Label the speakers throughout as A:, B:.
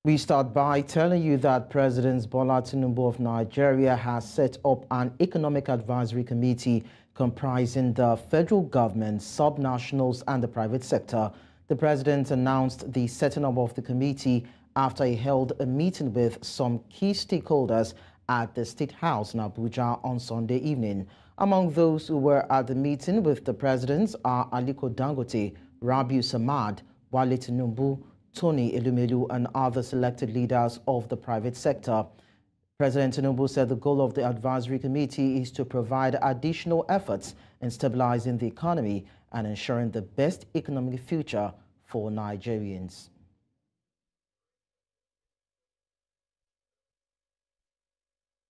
A: We start by telling you that President Bola Tinubu of Nigeria has set up an economic advisory committee comprising the federal government, subnationals, and the private sector. The president announced the setting up of the committee after he held a meeting with some key stakeholders at the State House in Abuja on Sunday evening. Among those who were at the meeting with the president are Aliko Dangote, Rabiu Samad, Wale Tinubu, Tony Elumelu, and other selected leaders of the private sector. President Tinubu said the goal of the advisory committee is to provide additional efforts in stabilizing the economy and ensuring the best economic future for Nigerians.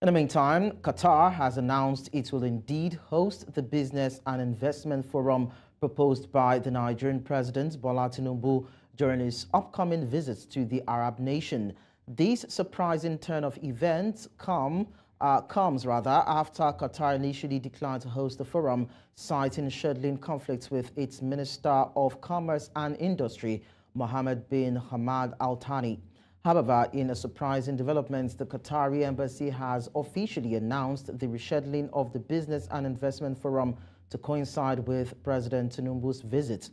A: In the meantime, Qatar has announced it will indeed host the Business and Investment Forum proposed by the Nigerian President Bola Tinubu during his upcoming visits to the Arab nation. This surprising turn of events comes after Qatar initially declined to host the forum, citing scheduling conflicts with its Minister of Commerce and Industry, Mohammed Bin Hamad Al-Thani. However, in a surprising development, the Qatari Embassy has officially announced the rescheduling of the Business and Investment Forum to coincide with President Tinubu's visit.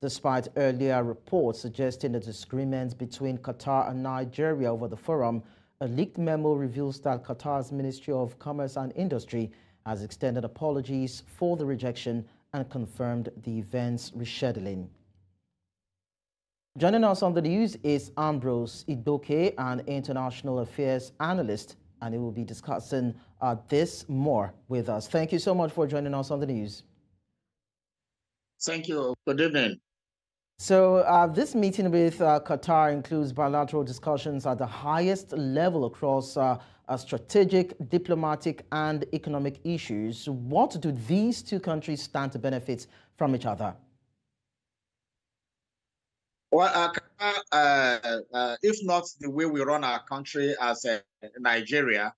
A: Despite earlier reports suggesting a disagreement between Qatar and Nigeria over the forum, a leaked memo reveals that Qatar's Ministry of Commerce and Industry has extended apologies for the rejection and confirmed the event's rescheduling. Joining us on the news is Ambrose Idoke, an international affairs analyst, and he will be discussing this more with us. Thank you so much for joining us on the news.
B: Thank you. Good evening.
A: So this meeting with Qatar includes bilateral discussions at the highest level across strategic, diplomatic, and economic issues. What do these two countries stand to benefit from each other?
B: Well, if not the way we run our country as Nigeria,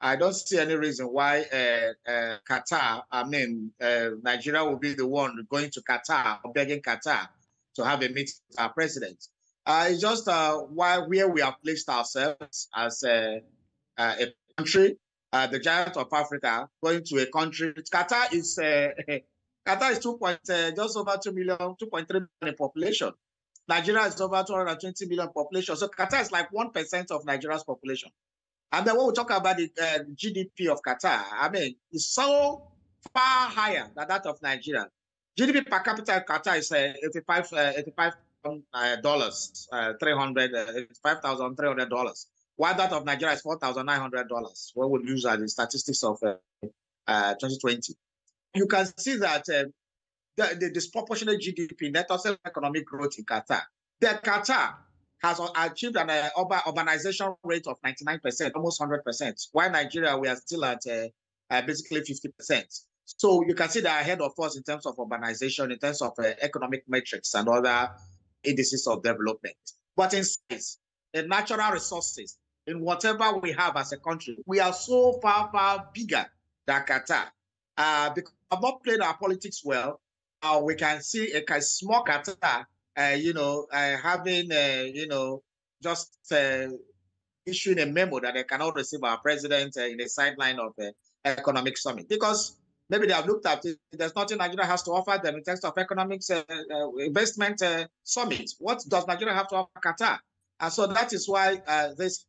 B: I don't see any reason why Nigeria will be the one going to Qatar, begging Qatar to have a meeting with our president. It's just where we have placed ourselves as a country, the giant of Africa, going to a country. Qatar is just over 2 million, 2.3 million in population. Nigeria is over 220 million population. So Qatar is like 1% of Nigeria's population. And then when we talk about the GDP of Qatar, it's so far higher than that of Nigeria. GDP per capita in Qatar is $85,300, while that of Nigeria is $4,900. What we use as the statistics of 2020. You can see that the disproportionate GDP, net economic growth in Qatar. That Qatar has achieved an urbanization rate of 99%, almost 100%, while Nigeria, we are still at basically 50%. So you can see they're ahead of us in terms of urbanization, in terms of economic metrics and other indices of development. But in size, in natural resources, in whatever we have as a country, we are so far, far bigger than Qatar. Because we have not played our politics well, we can see a small Qatar, having, just issuing a memo that they cannot receive our president in a sideline of the economic summit. Because maybe they have looked at it, there's nothing Nigeria has to offer them in terms of economic investment summit. What does Nigeria have to offer Qatar? And so that is why this,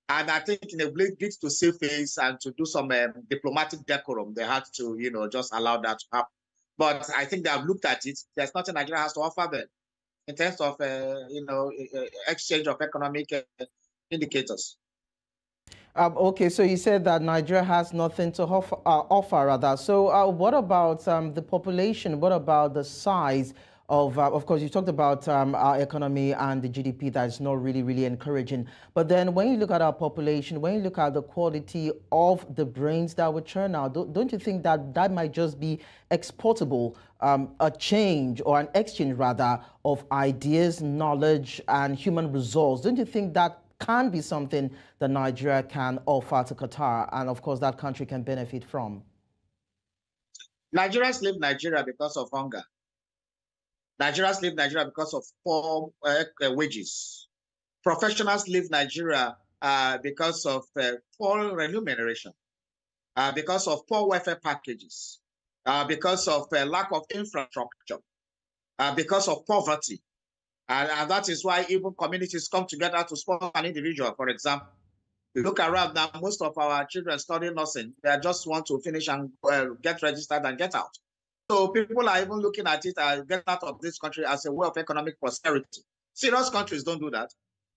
B: and I think in a bid to save face and to do some diplomatic decorum, they had to, just allow that to happen. But I think they have looked at it. There's nothing Nigeria has to offer them in terms of, exchange of economic indicators.
A: Okay, so you said that Nigeria has nothing to offer rather. So what about the population? What about the size of course, you talked about our economy and the GDP that is not really encouraging. But then when you look at our population, when you look at the quality of the brains that we churn out, don't you think that that might just be exportable, a change or an exchange rather of ideas, knowledge and human resource? Don't you think that can be something that Nigeria can offer to Qatar and of course that country can benefit from?
B: Nigerians leave Nigeria because of hunger. Nigerians leave Nigeria because of poor wages. Professionals leave Nigeria because of poor remuneration, because of poor welfare packages, because of lack of infrastructure, because of poverty. And that is why even communities come together to sponsor an individual. For example, you look around now, most of our children studying nursing, they just want to finish and get registered and get out. So people are even looking at it as get out of this country as a way of economic prosperity. Serious countries don't do that.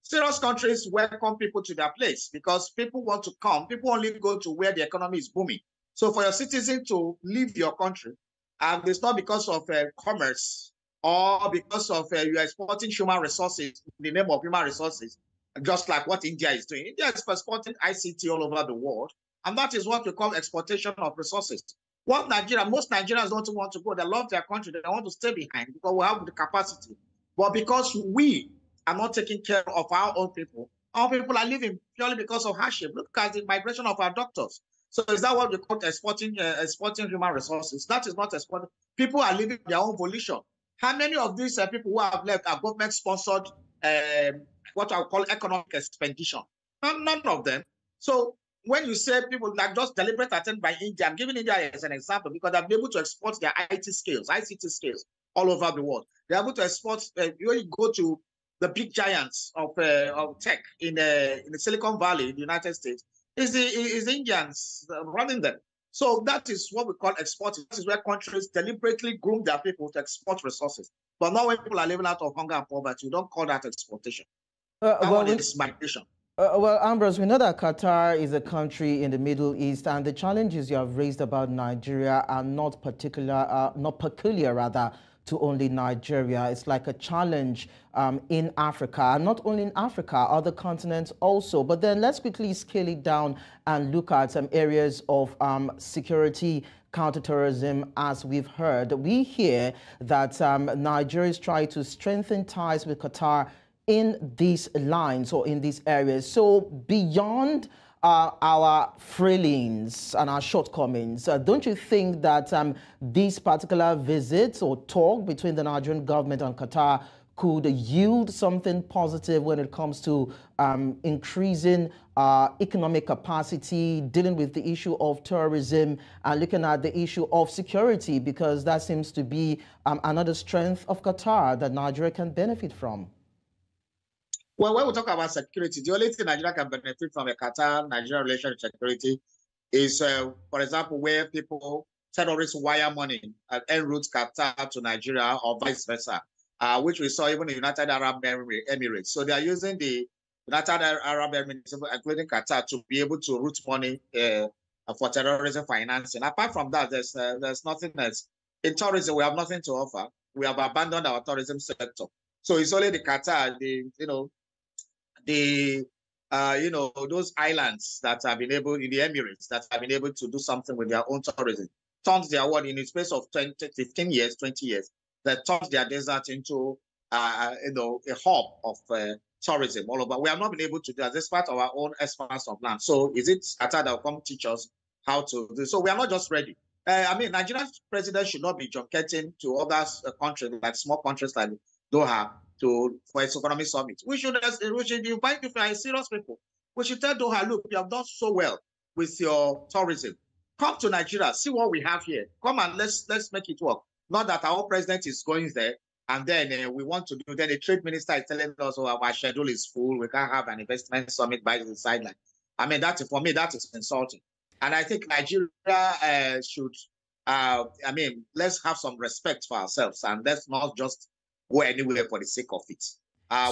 B: Serious countries welcome people to their place because people want to come. People only go to where the economy is booming. So for your citizen to leave your country, and it's not because of commerce or because of you are exporting human resources in the name of human resources, just like what India is doing. India is exporting ICT all over the world, and that is what we call exportation of resources. What most Nigerians don't want to go. They love their country. They want to stay behind because we have the capacity. But because we are not taking care of our people are living purely because of hardship. Look at the migration of our doctors. So is that what we call exporting human resources? That is not exporting. People are living their own volition. How many of these people who have left are government-sponsored, what I would call economic expenditure? None of them. So when you say people like just deliberate attempt by India, I'm giving India as an example because they've been able to export their ICT skills all over the world. They're able to export, you go to the big giants of tech in the Silicon Valley in the United States, is the Indians running them. So that is what we call exporting. This is where countries deliberately groom their people to export resources. But not when people are living out of hunger and poverty. You don't call that exportation. That is migration.
A: Well, Ambrose, we know that Qatar is a country in the Middle East, and the challenges you have raised about Nigeria are not peculiar to only Nigeria. It's like a challenge in Africa, and not only in Africa, other continents also. But then let's quickly scale it down and look at some areas of security, counterterrorism. As we've heard, we hear that Nigeria is trying to strengthen ties with Qatar in these lines or in these areas. So beyond our failings and our shortcomings, don't you think that these particular visits or talk between the Nigerian government and Qatar could yield something positive when it comes to increasing economic capacity, dealing with the issue of terrorism, and looking at the issue of security, because that seems to be another strength of Qatar that Nigeria can benefit from?
B: Well, when we talk about security, the only thing Nigeria can benefit from a Qatar-Nigeria relationship security is, for example, where terrorists wire money en route Qatar to Nigeria or vice versa, which we saw even in the United Arab Emirates. So they are using the United Arab Emirates, including Qatar, to be able to route money for terrorism financing. Apart from that, there's nothing else. In tourism, we have nothing to offer. We have abandoned our tourism sector. So it's only the Qatar, those islands that have been able, in the Emirates, that have been able to do something with their own tourism. Turned their world in the space of 15 years, 20 years, that turned their desert into, a hub of tourism all over. We have not been able to do that despite our own expanse of land. So is it Qatar that will come teach us how to do? So we are not just ready. Nigerian president should not be junketing to other countries, like small countries like Doha, for its economic summit. We should invite if you are serious people. We should tell Doha, look, you have done so well with your tourism. Come to Nigeria, see what we have here. Come and let's make it work. Not that our president is going there and then we want to do. Then the trade minister is telling us, oh, our schedule is full. We can't have an investment summit by the sideline. For me, that is insulting. And I think Nigeria should. Let's have some respect for ourselves and let's not just go anywhere for the sake of it.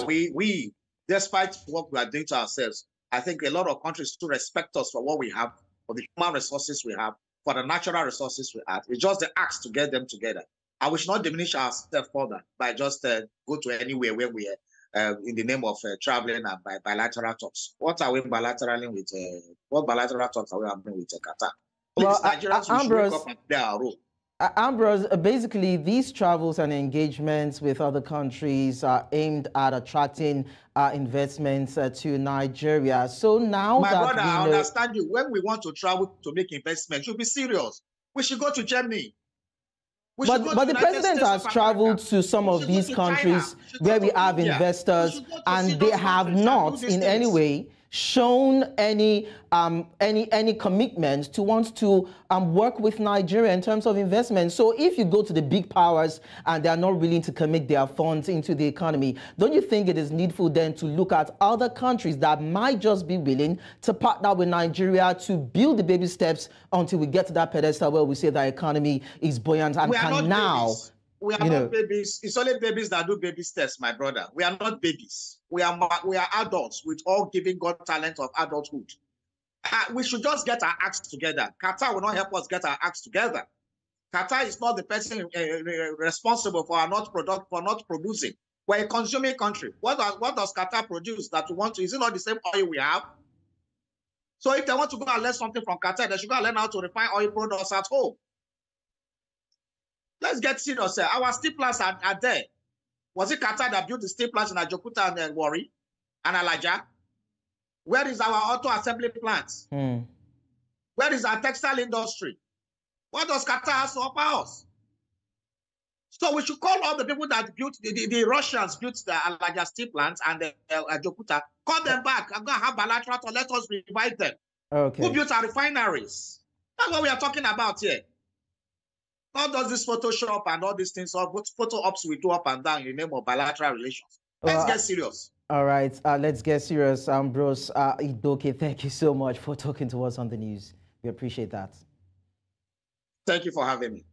B: We, despite what we are doing to ourselves, I think a lot of countries still respect us for what we have, for the human resources we have, for the natural resources we have. It's just the axe to get them together. And we should not diminish ourselves further by just go to anywhere where we are in the name of traveling and by bilateral talks. What are we bilaterally with? What bilateral talks are we having with Qatar? Please, well, Nigerians should wake up and play our role.
A: Ambrose, basically, these travels and engagements with other countries are aimed at attracting investments to Nigeria. So now
B: My brother, I understand you. When we want to travel to make investments, you'll be serious. We should go to Germany.
A: But the president has traveled to some of these countries where we have investors, and they have not in any way shown any commitment to want to work with Nigeria in terms of investment. So if you go to the big powers and they are not willing to commit their funds into the economy, don't you think it is needful then to look at other countries that might just be willing to partner with Nigeria to build the baby steps until we get to that pedestal where we say the economy is buoyant and can now...
B: We are not babies. It's only babies that do baby steps, my brother. We are not babies. We are adults with all giving God talent of adulthood. We should just get our acts together. Qatar will not help us get our acts together. Qatar is not the person responsible for not producing. We're a consuming country. What does Qatar produce that we want to? Is it not the same oil we have? So if they want to go and learn something from Qatar, they should go and learn how to refine oil products at home. Let's get serious. Our steel plants are there. Was it Qatar that built the steel plants in Ajokuta and Warri and Alaja? Where is our auto assembly plants? Where is our textile industry? What does Qatar have to offer us? So we should call all the people that built, the Russians built the Alaja steel plants and the Ajokuta, call them back. I'm going to have bilateral to let us revive them.
A: Okay.
B: Who built our refineries? That's what we are talking about here. Not does this Photoshop and all these things, or photo ops we do up and down in the name of bilateral relations. Let's get serious.
A: All right, let's get serious. Bros Idoke, thank you so much for talking to us on the news. We appreciate that.
B: Thank you for having me.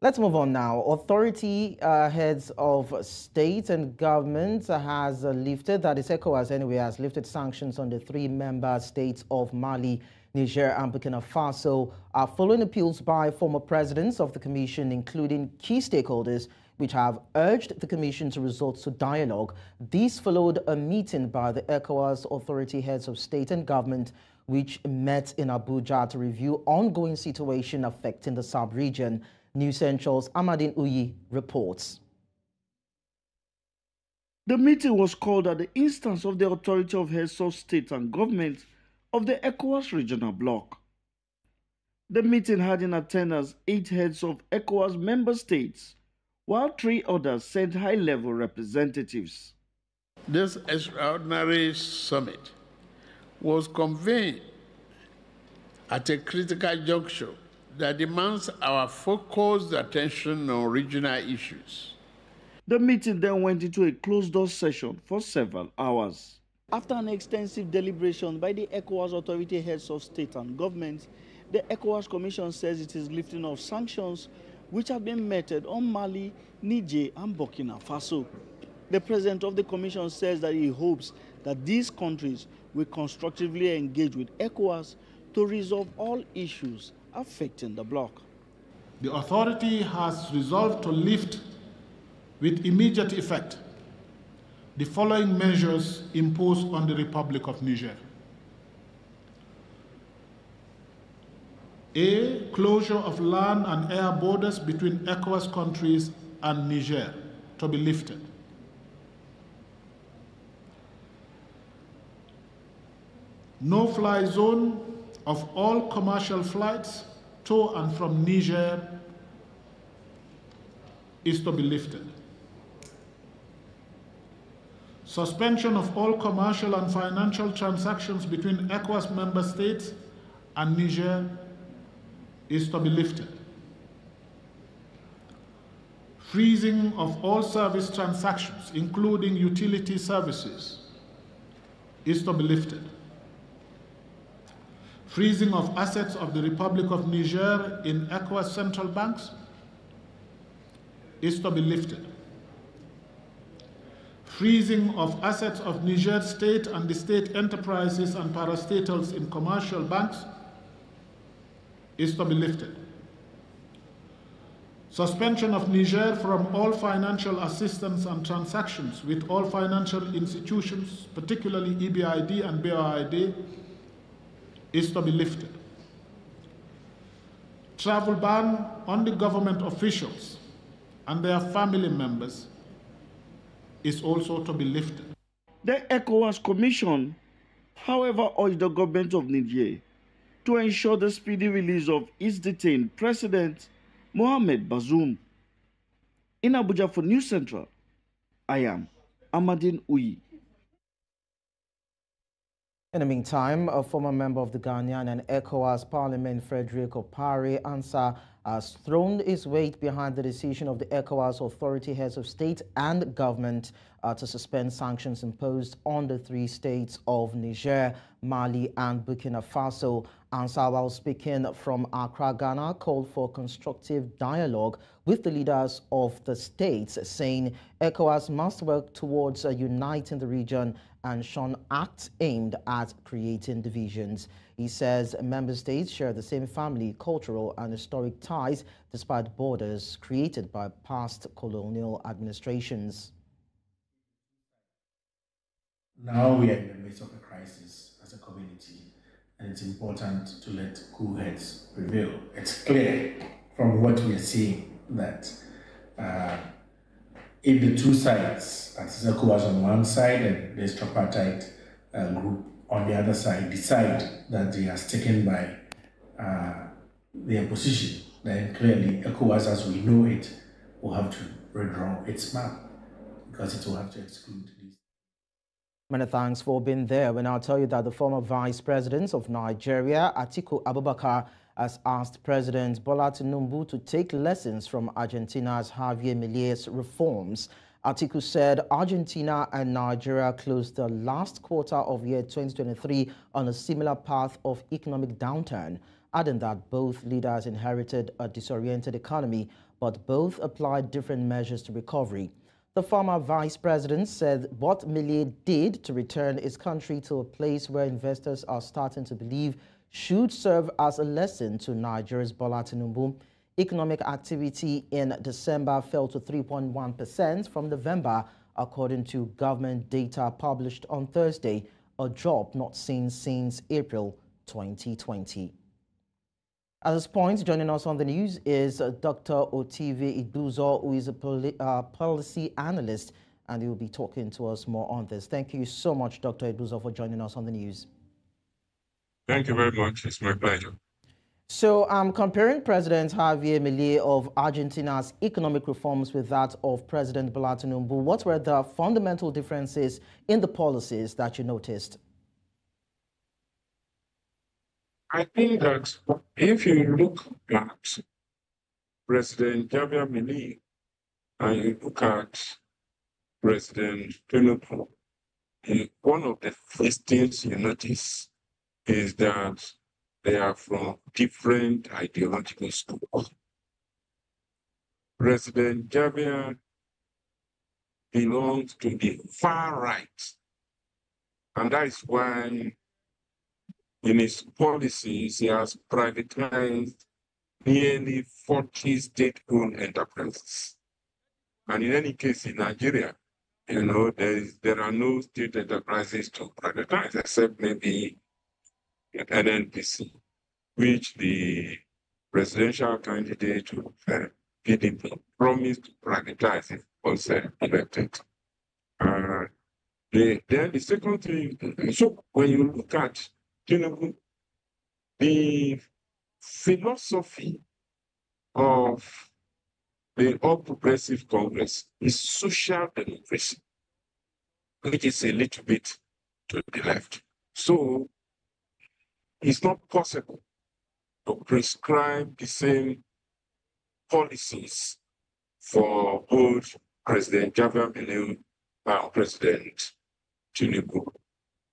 A: Let's move on now. Authority heads of state and government has lifted, that is ECOWAS anyway, has lifted sanctions on the 3 member states of Mali, Niger and Burkina Faso following appeals by former presidents of the Commission, including key stakeholders, which have urged the Commission to resort to dialogue. This followed a meeting by the ECOWAS authority heads of state and government, which met in Abuja to review ongoing situation affecting the sub-region. News Central's Amadine Uyi reports.
C: The meeting was called at the instance of the authority of heads of state and government of the ECOWAS regional bloc. The meeting had in attendance 8 heads of ECOWAS member states, while 3 others sent high-level representatives.
D: This extraordinary summit was convened at a critical juncture that demands our focused attention on regional issues.
C: The meeting then went into a closed-door session for several hours. After an extensive deliberation by the ECOWAS authority heads of state and government, the ECOWAS Commission says it is lifting of sanctions which have been meted on Mali, Niger and Burkina Faso. The president of the Commission says that he hopes that these countries will constructively engage with ECOWAS to resolve all issues affecting the bloc.
E: The authority has resolved to lift with immediate effect the following measures imposed on the Republic of Niger. A, closure of land and air borders between ECOWAS countries and Niger to be lifted. No-fly zone of all commercial flights to and from Niger is to be lifted. Suspension of all commercial and financial transactions between ECOWAS member states and Niger is to be lifted. Freezing of all service transactions, including utility services, is to be lifted. Freezing of assets of the Republic of Niger in ECOWAS central banks is to be lifted. Freezing of assets of Niger state and the state enterprises and parastatals in commercial banks is to be lifted. Suspension of Niger from all financial assistance and transactions with all financial institutions, particularly EBRD and BRID, is to be lifted. Travel ban on the government officials and their family members is also to be lifted.
C: The ECOWAS Commission, however, urged the government of Niger to ensure the speedy release of its detained president Mohammed Bazoum. In Abuja for News Central, I am Amadine Uyi.
A: In the meantime, a former member of the Ghanaian and ECOWAS Parliament, Frederick Opare Ansah, has thrown his weight behind the decision of the ECOWAS authority heads of state and government to suspend sanctions imposed on the three states of Niger, Mali, and Burkina Faso. Ansah, while speaking from Accra, Ghana, called for constructive dialogue with the leaders of the states, saying ECOWAS must work towards uniting the region and shun acts aimed at creating divisions. He says member states share the same family, cultural, and historic ties despite borders created by past colonial administrations.
F: Now we are in the midst of a crisis as a community, and it's important to let cool heads prevail. It's clear from what we are seeing that if the two sides, as ECOWAS on one side and this tripartite group on the other side, decide that they are sticking by their position, then clearly ECOWAS as we know it will have to redraw its map because it will have to exclude these.
A: Many thanks for being there. We now tell you that the former Vice President of Nigeria, Atiku Abubakar, has asked President Bola Tinubu to take lessons from Argentina's Javier Milei's reforms. Atiku said Argentina and Nigeria closed the last quarter of year 2023 on a similar path of economic downturn, adding that both leaders inherited a disoriented economy, but both applied different measures to recovery. The former vice president said what Milei did to return his country to a place where investors are starting to believe should serve as a lesson to Nigeria's Bola Tinubu. Economic activity in December fell to 3.1% from November, according to government data published on Thursday, a drop not seen since April 2020. At this point, joining us on the news is Dr. Otive Iduzo, who is a policy analyst, and he will be talking to us more on this. Thank you so much, Dr. Iduzo, for joining us on the news.
G: Thank you very much. It's my pleasure.
A: So comparing President Javier Milei of Argentina's economic reforms with that of President Bola Tinubu, what were the fundamental differences in the policies that you noticed?
G: I think that if you look at President Javier Milei and you look at President Tinubu, one of the first things you notice is that they are from different ideological schools. President Javier belongs to the far right, and that is why in his policies, he has privatized nearly 40 state-owned enterprises. And in any case, in Nigeria, there are no state enterprises to privatize, except maybe NNPC, which the presidential candidate of PDP promised to privatize if was elected. Then the second thing, so when you look at Tinubu, the philosophy of the All Progressive Congress is social democracy, which is a little bit to the left. So it's not possible to prescribe the same policies for both President Javier Milei and President Tinubu.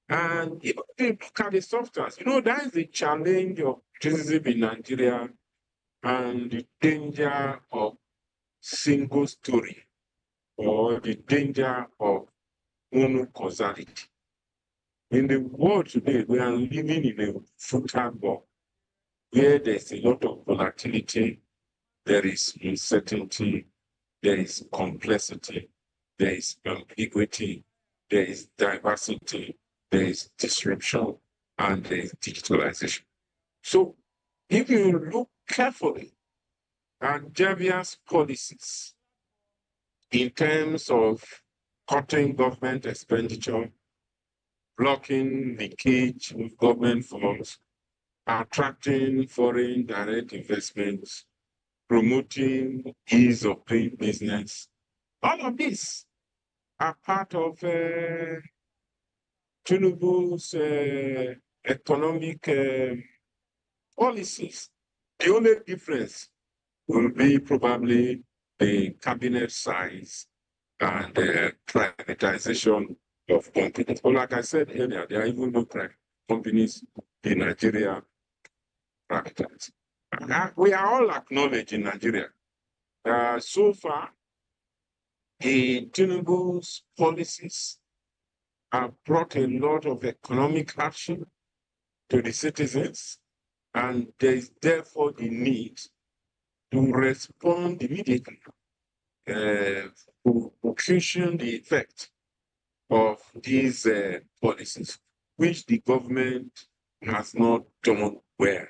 G: And if you look at the substance, that is the challenge of criticism in Nigeria and the danger of single story or the danger of monocausality. In the world today, we are living in a fertile world where there's a lot of volatility, there is uncertainty, there is complexity, there is ambiguity, there is diversity, there is disruption, and there is digitalization. So if you look carefully at Javier's policies in terms of cutting government expenditure, blocking leakage of government funds, attracting foreign direct investments, promoting ease of doing business. All of these are part of Tinubu's economic policies. The only difference will be probably the cabinet size and the privatization of companies. But like I said earlier, there are even no private companies in Nigeria privatized. We are all acknowledged in Nigeria. So far, Tinubu's policies have brought a lot of economic action to the citizens, and there is therefore the need to respond immediately to cushion the effect of these policies, which the government has not done well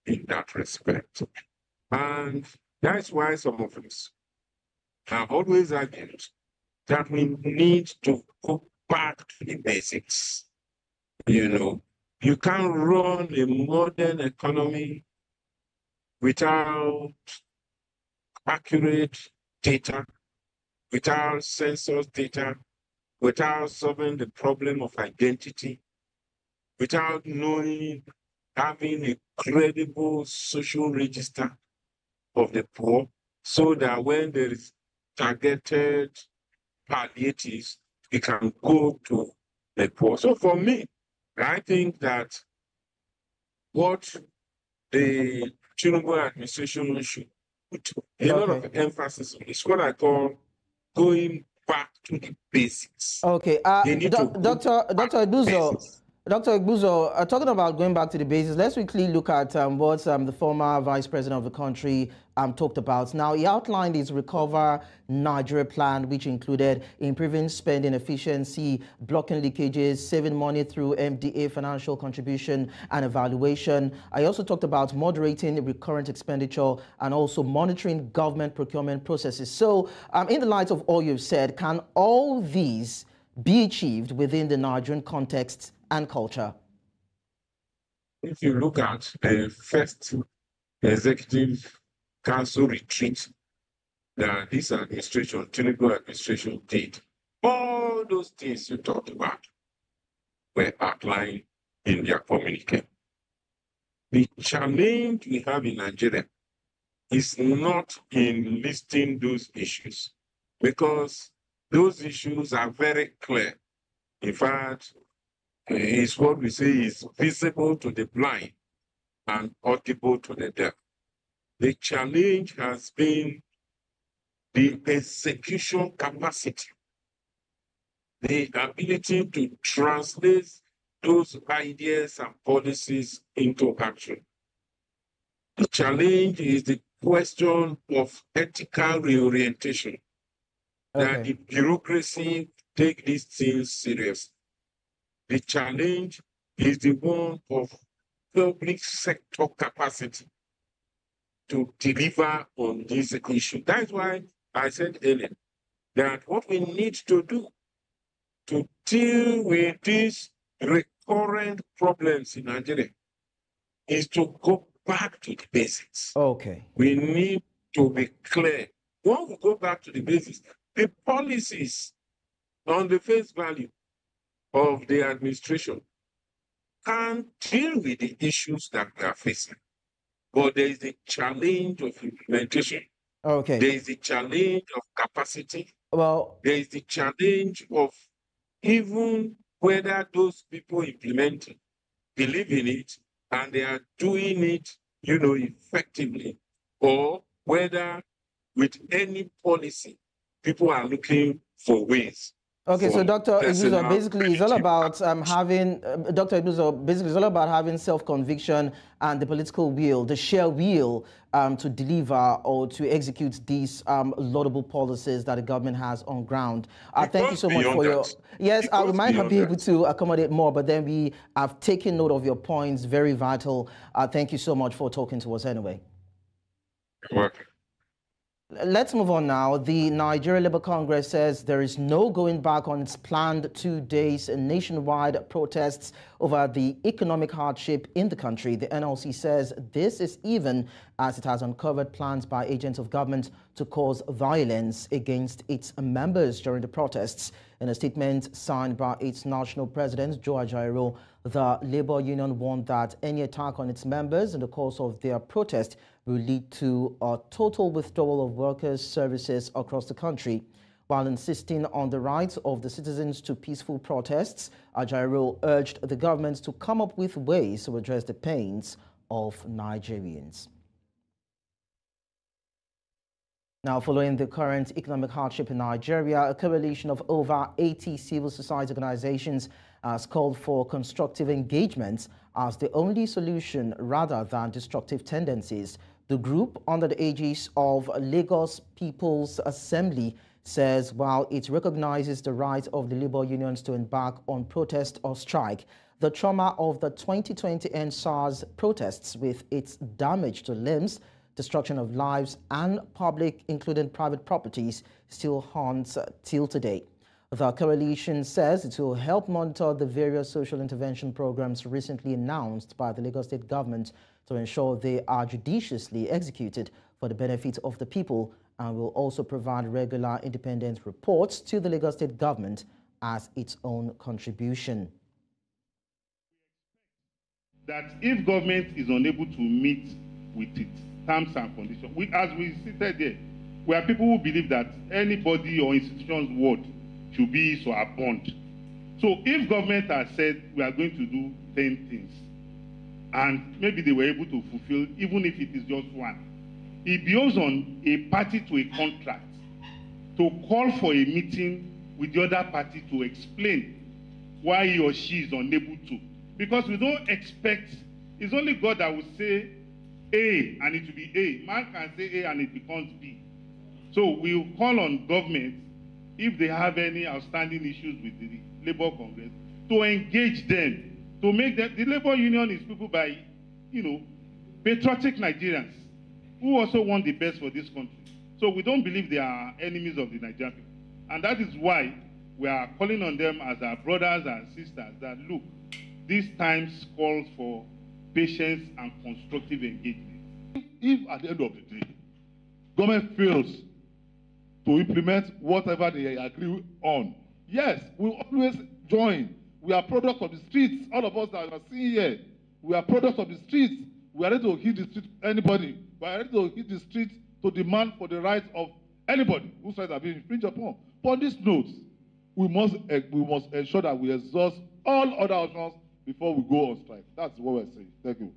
G: in that respect. And that's why some of us have always argued that we need to go back to the basics. You know, you can't run a modern economy without accurate data, without census data, without solving the problem of identity, without knowing, having a credible social register of the poor, so that when there is targeted palliatives, it can go to the poor. So for me, I think that what the Tinubu administration should put a lot of emphasis on is what I call going back to the basics.
A: Okay, Dr. Egbuzo, talking about going back to the basics, let's quickly look at what the former vice president of the country talked about. Now, he outlined his Recover Nigeria plan, which included improving spending efficiency, blocking leakages, saving money through MDA financial contribution and evaluation. I also talked about moderating recurrent expenditure and also monitoring government procurement processes. So, in the light of all you've said, can all these be achieved within the Nigerian context and culture?
G: If you look at the first executive council retreat that this administration, Tinubu administration, did, all those things you talked about were outlined in their communique. The challenge we have in Nigeria is not in listing those issues, because those issues are very clear. In fact, it's what we say is visible to the blind and audible to the deaf. The challenge has been the execution capacity, the ability to translate those ideas and policies into action. The challenge is the question of ethical reorientation, that the bureaucracy take these things seriously. The challenge is the one of public sector capacity to deliver on this issue. That's why I said earlier that what we need to do to deal with these recurrent problems in Nigeria is to go back to the basics.
A: Okay.
G: We need to be clear. When we go back to the basics, the policies on the face value of the administration can deal with the issues that we are facing. But there is the challenge of implementation.
A: Okay.
G: There is the challenge of capacity.
A: Well,
G: there is the challenge of even whether those people implementing believe in it and they are doing it, you know, effectively, or whether with any policy, people are looking for ways.
A: Okay, so Dr. Egbuzo, basically it's all about Dr. Egbuzo, basically it's all about having self-conviction and the political will, the sheer will to deliver or to execute these laudable policies that the government has on ground. Thank you so much for your... Yes, we might not be able to accommodate more, but then we have taken note of your points, very vital. Thank you so much for talking to us anyway.
G: You're welcome.
A: Let's move on now. The Nigeria Labour Congress says there is no going back on its planned 2 days nationwide protests over the economic hardship in the country. The NLC says this is even as it has uncovered plans by agents of government to cause violence against its members during the protests. In a statement signed by its national president, Joe Ajaero, the Labour Union warned that any attack on its members in the course of their protest will lead to a total withdrawal of workers' services across the country. While insisting on the rights of the citizens to peaceful protests, Ajaero urged the government to come up with ways to address the pains of Nigerians. Now, following the current economic hardship in Nigeria, a coalition of over 80 civil society organizations has called for constructive engagement as the only solution rather than destructive tendencies. The group, under the aegis of Lagos People's Assembly, says while it recognizes the right of the labor unions to embark on protest or strike, the trauma of the 2020 EndSARS protests with its damage to limbs, destruction of lives and public, including private properties, still haunts till today. The coalition says it will help monitor the various social intervention programs recently announced by the Lagos State government to ensure they are judiciously executed for the benefit of the people, and will also provide regular independent reports to the Lagos State government as its own contribution.
H: That if government is unable to meet with its terms and conditions, as we stated there, we are people who believe that anybody or institution's word should be so abhorrent. So if government has said we are going to do 10 things, and maybe they were able to fulfill, even if it is just one, it behoves on a party to a contract to call for a meeting with the other party to explain why he or she is unable to. Because we don't expect, it's only God that will say A and it will be A. Man can say A and it becomes B. So we will call on government, if they have any outstanding issues with the Labour Congress, to engage them, to make them. The Labour Union is people by, patriotic Nigerians who also want the best for this country. So we don't believe they are enemies of the Nigerian people. And that is why we are calling on them as our brothers and sisters that, look, these times calls for patience and constructive engagement.
I: If at the end of the day, government fails to implement whatever they agree on, yes, we'll always join. We are products of the streets. All of us that are seen here, we are products of the streets. We are ready to hit the street anybody. We are ready to hit the streets to demand for the rights of anybody whose rights are being infringed upon. But on this note, we must ensure that we exhaust all other options before we go on strike. That's what we're saying. Thank you.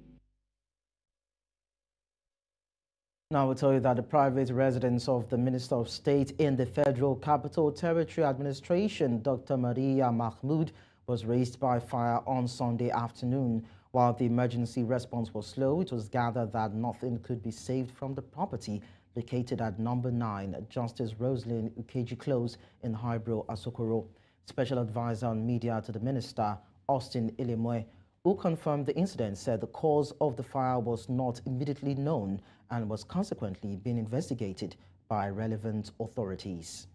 A: Now we'll tell you that the private residence of the Minister of State in the Federal Capital Territory Administration, Dr. Maria Mahmood, was razed by fire on Sunday afternoon. While the emergency response was slow, it was gathered that nothing could be saved from the property located at number 9 Justice Roslyn Ukeji Close in Hybro, Asokoro. Special advisor on media to the minister, Austin Ilemoe, who confirmed the incident, said the cause of the fire was not immediately known and was consequently being investigated by relevant authorities.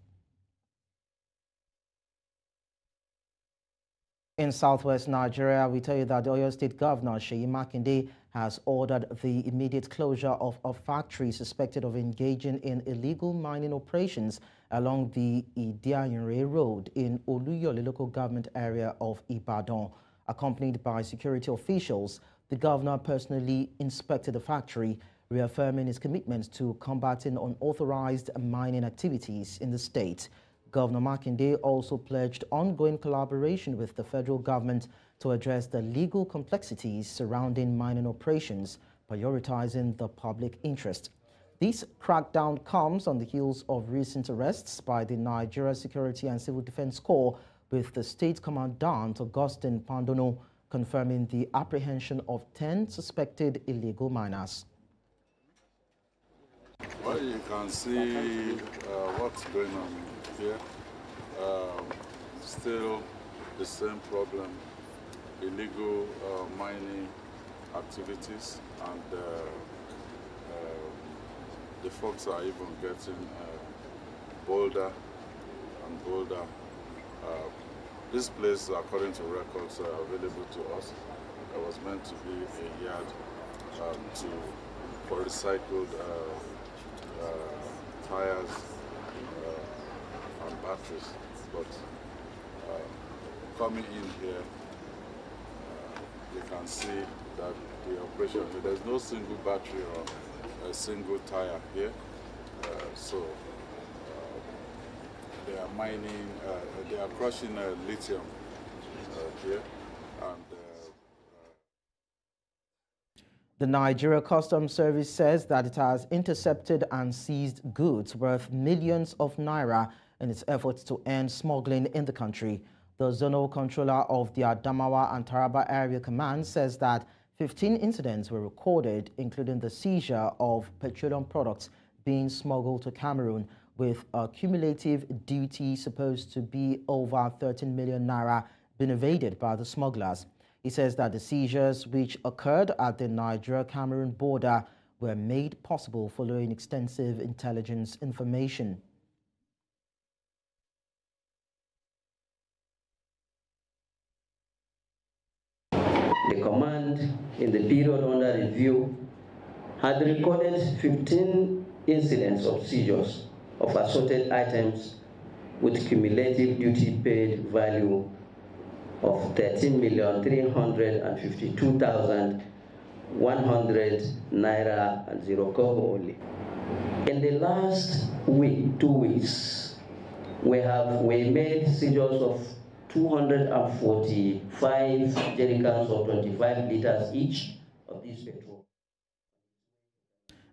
A: In southwest Nigeria, we tell you that the Oyo State Governor, Seyi Makinde, has ordered the immediate closure of a factory suspected of engaging in illegal mining operations along the Idiayinre Road in Oluyole local government area of Ibadan. Accompanied by security officials, the governor personally inspected the factory, reaffirming his commitment to combating unauthorized mining activities in the state. Governor Makinde also pledged ongoing collaboration with the federal government to address the legal complexities surrounding mining operations, prioritizing the public interest. This crackdown comes on the heels of recent arrests by the Nigeria Security and Civil Defense Corps, with the state commandant, Augustine Pandono, confirming the apprehension of 10 suspected illegal miners.
J: Well, you can see what's going on here. Still the same problem, illegal mining activities, and the folks are even getting bolder and bolder. This place, according to records available to us, was meant to be a yard for recycled tires and batteries. But coming in here, you can see that the operation, there's no single battery or a single tire here. So they are mining, they are crushing lithium here. And
A: the Nigeria Customs Service says that it has intercepted and seized goods worth millions of naira in its efforts to end smuggling in the country. The zonal controller of the Adamawa and Taraba Area Command says that 15 incidents were recorded, including the seizure of petroleum products being smuggled to Cameroon, with a cumulative duty supposed to be over 13 million naira being evaded by the smugglers. He says that the seizures, which occurred at the Nigeria-Cameroon border, were made possible following extensive intelligence information.
K: The command, in the period under review, had recorded 15 incidents of seizures of assorted items with cumulative duty paid value of 13,352,100 naira and 0 kobo only. In the last week, 2 weeks, we made seizures of 245 jerrycans of 25 liters each of this petrol.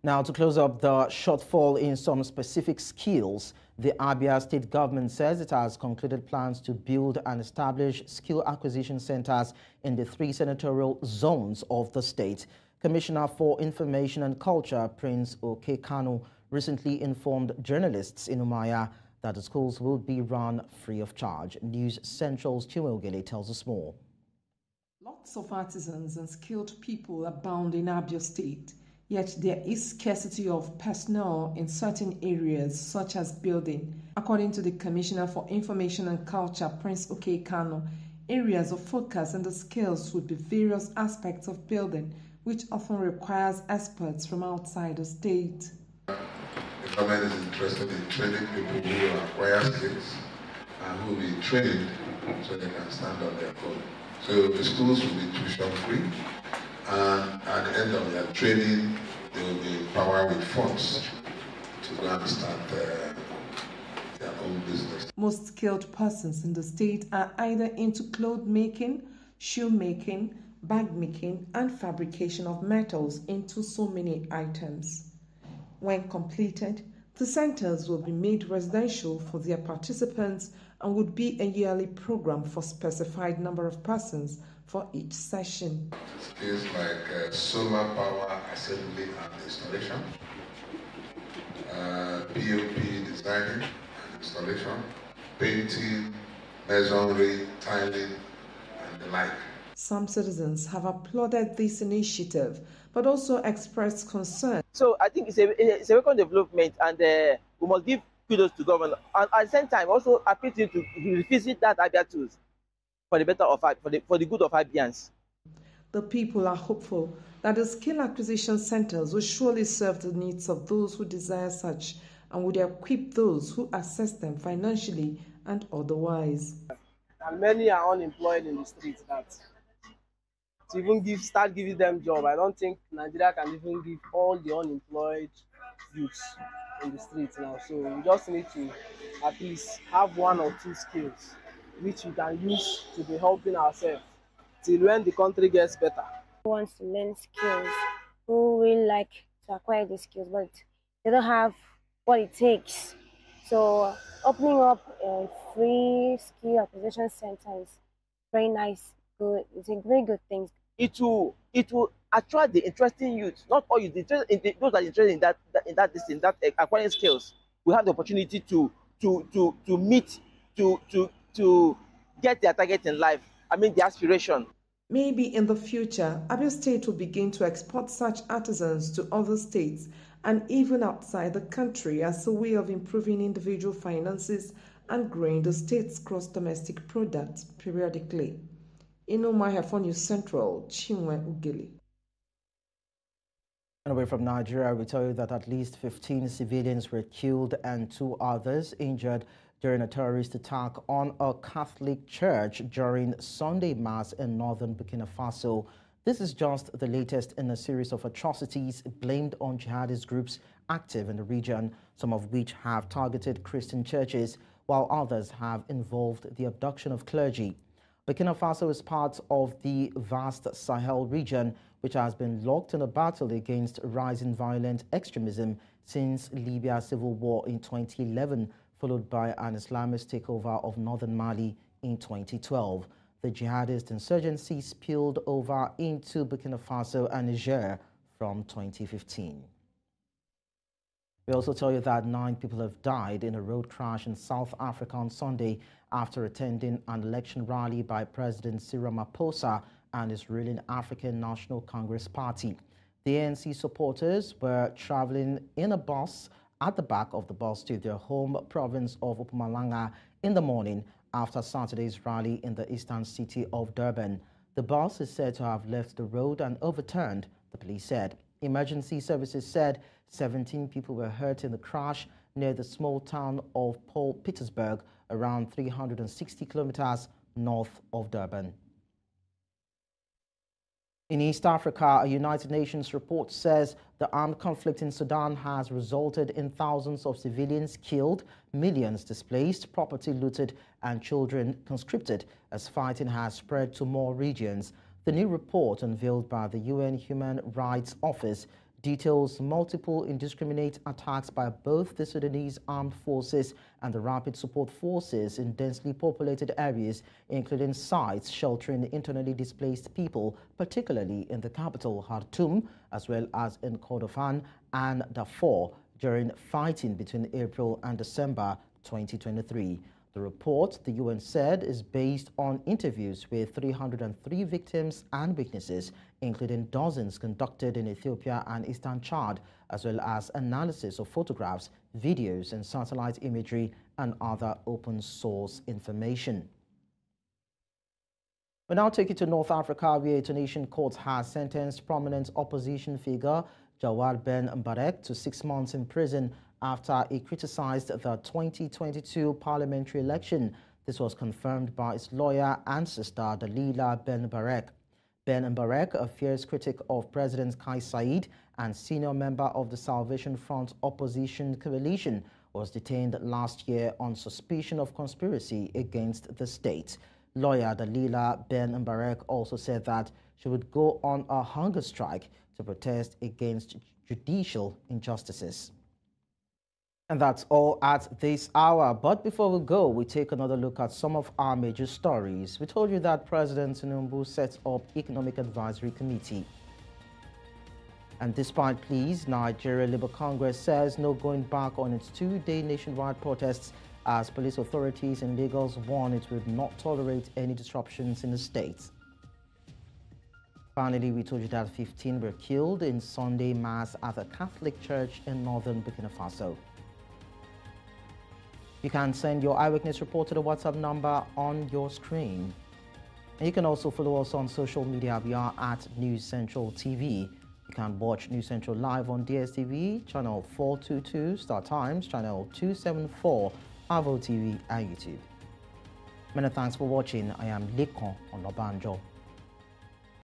A: Now, to close up the shortfall in some specific skills, the Abia State government says it has concluded plans to build and establish skill acquisition centers in the 3 senatorial zones of the state. Commissioner for Information and Culture, Prince Okekano, recently informed journalists in Umaya that the schools will be run free of charge. News Central's Chiwelgele tells us more.
L: Lots of artisans and skilled people abound in Abia State. Yet there is scarcity of personnel in certain areas, such as building. According to the Commissioner for Information and Culture, Prince Okekano, areas of focus and the skills would be various aspects of building, which often requires experts from outside the state.
M: The government is interested in training people who acquire skills and who will be trained so they can stand on their own. So the schools will be tuition free. And at the end of their training, they will be empowered with funds to go and start their own business.
L: Most skilled persons in the state are either into cloth making, shoe making, bag making, and fabrication of metals into so many items. When completed, the centers will be made residential for their participants and would be a yearly program for specified number of persons for each session.
M: Skills like solar power assembly and installation, POP designing and installation, painting, masonry, tiling, and the like.
L: Some citizens have applauded this initiative, but also expressed concern.
N: So I think it's a welcome development, and we must give kudos to government. And at the same time, also appeal to revisit that Abia tools for the better of for the good of Abians.
L: The people are hopeful that the skill acquisition centers will surely serve the needs of those who desire such and would equip those who assess them financially and otherwise.
N: And many are unemployed in the streets. That to even start giving them job, I don't think Nigeria can even give all the unemployed youths in the streets now. So we just need to at least have 1 or 2 skills which we can use to be helping ourselves till when the country gets better.
O: Who wants to learn skills, who will like to acquire the skills, but they don't have what it takes. So opening up a free skill acquisition center is very nice. Good. It's a very good thing.
N: It will attract the interesting youth. Not all youth, those that are interested in that acquiring skills. We have the opportunity to meet to get their target in life. I mean, the aspiration.
L: Maybe in the future, Abia State will begin to export such artisans to other states and even outside the country as a way of improving individual finances and growing the state's gross domestic product periodically. In Umuahia for News Central, Chinwe Ugeli.
A: And away from Nigeria, we tell you that at least 15 civilians were killed and 2 others injured during a terrorist attack on a Catholic church during Sunday Mass in northern Burkina Faso. This is just the latest in a series of atrocities blamed on jihadist groups active in the region, some of which have targeted Christian churches, while others have involved the abduction of clergy. Burkina Faso is part of the vast Sahel region, which has been locked in a battle against rising violent extremism since Libya's civil war in 2011, followed by an Islamist takeover of northern Mali in 2012. The jihadist insurgency spilled over into Burkina Faso and Niger from 2015. We also tell you that 9 people have died in a road crash in South Africa on Sunday after attending an election rally by President Cyril Ramaphosa and his ruling African National Congress Party. The ANC supporters were traveling in a bus at the back of the bus to their home province of Mpumalanga in the morning after Saturday's rally in the eastern city of Durban. The bus is said to have left the road and overturned, the police said. Emergency services said 17 people were hurt in the crash near the small town of Paul Petersburg, around 360 kilometers north of Durban. In East Africa, a United Nations report says the armed conflict in Sudan has resulted in thousands of civilians killed, millions displaced, property looted, and children conscripted as fighting has spread to more regions. The new report, unveiled by the UN Human Rights Office, details multiple indiscriminate attacks by both the Sudanese armed forces and the rapid support forces in densely populated areas, including sites sheltering internally displaced people, particularly in the capital, Khartoum, as well as in Kordofan and Darfur, during fighting between April and December 2023. The report, the UN said, is based on interviews with 303 victims and witnesses, including dozens conducted in Ethiopia and Eastern Chad, as well as analysis of photographs, videos, and satellite imagery and other open source information. We now take you to North Africa, where a Tunisian court has sentenced prominent opposition figure Jawad Ben Mbarek to 6 months in prison after he criticized the 2022 parliamentary election. This was confirmed by his lawyer and sister Dalila Ben Mbarek. Ben Mbarek, a fierce critic of President Kais Saied and senior member of the Salvation Front opposition coalition, was detained last year on suspicion of conspiracy against the state. Lawyer Dalila Ben Mbarek also said that she would go on a hunger strike to protest against judicial injustices. And that's all at this hour. But before we go, we take another look at some of our major stories. We told you that President Tinubu sets up Economic Advisory Committee. And despite pleas, Nigeria Labour Congress says no going back on its 2-day nationwide protests as police authorities in Lagos warn it would not tolerate any disruptions in the state. Finally, we told you that 15 were killed in Sunday Mass at a Catholic church in northern Burkina Faso. You can send your eyewitness report to the WhatsApp number on your screen. And you can also follow us on social media. We are at News Central TV. You can watch News Central live on DSTV, channel 422, Star Times, channel 274, Avo TV, and YouTube. Many thanks for watching. I am Lekon Onobanjo.